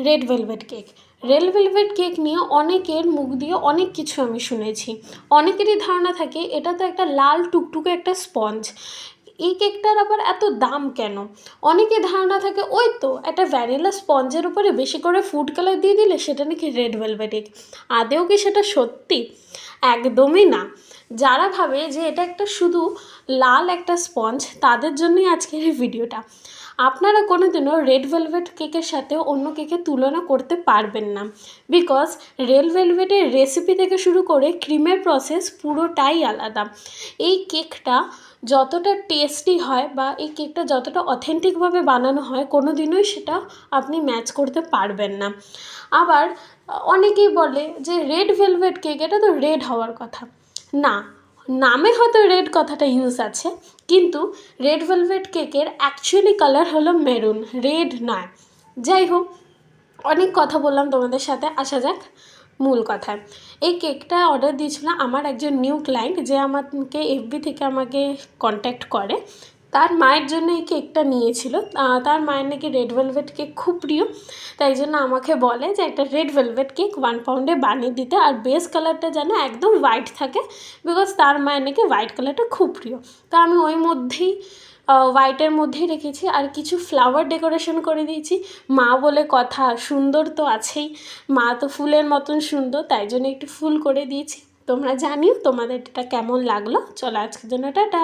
Red velvet cake. Red velvet cake নিয়ে অনেকের মুখ দিয়ে অনেক কিছু আমি শুনেছি। অনেকেরই ধারণা থাকে এটা তো একটা লাল টুকটুকে একটা স্পঞ্জ, এই কেকটার আবার এত দাম কেন? অনেকের ধারণা থাকে ওই তো একটা ভ্যানিলা স্পঞ্জের উপরে বেশি করে ফুড কালার দিয়ে দিলে সেটা নাকি রেড ভেলভেট কেক। আদেও কি সেটা সত্যি? একদমই না। যারা ভাবে যে এটা একটা শুধু লাল একটা স্পঞ্জ, তাদের জন্যই আজকের এই ভিডিওটা। আপনারা কোনোদিনও রেড ভেলভেট কেকের সাথে অন্য কেকের তুলনা করতে পারবেন না, বিকজ রেড ভেলভেটের রেসিপি থেকে শুরু করে ক্রিমের প্রসেস পুরোটাই আলাদা। এই কেকটা যতটা টেস্টি হয় বা এই কেকটা যতটা অথেন্টিকভাবে বানানো হয়, কোনো দিনই সেটা আপনি ম্যাচ করতে পারবেন না। আবার অনেকেই বলে যে রেড ভেলভেট কেক, এটা তো রেড হওয়ার কথা। না, নামে হয়তো রেড কথাটা ইউজ আছে, কিন্তু রেড ভেলভেট কেকের অ্যাকচুয়ালি কালার হলো মেরুন, রেড নয়। যাই হোক, অনেক কথা বললাম তোমাদের সাথে, আসা যাক মূল কথায়। এই কেকটা অর্ডার দিয়েছিল আমার একজন নিউ ক্লায়েন্ট, যে আমাকে এফবি থেকে আমাকে কন্ট্যাক্ট করে। তার মায়ের জন্য এই কেকটা নিয়েছিল। তার মায়ের নাকি রেড ভেলভেট কেক খুব প্রিয়, তাই জন্য আমাকে বলে যে একটা রেড ভেলভেট কেক 1 পাউন্ডে বানিয়ে দিতে, আর বেস কালারটা যেন একদম হোয়াইট থাকে, বিকজ তার মায়ের নাকি হোয়াইট কালারটা খুব প্রিয়। তা আমি ওই মধ্যেই হোয়াইটের মধ্যেই রেখেছি, আর কিছু ফ্লাওয়ার ডেকোরেশন করে দিয়েছি। মা বলে কথা, সুন্দর তো আছেই, মা তো ফুলের মতন সুন্দর, তাই জন্য একটু ফুল করে দিয়েছি। তোমরা জানিও তোমাদের এটা কেমন লাগলো। চলো আজকের জন্য টাটা।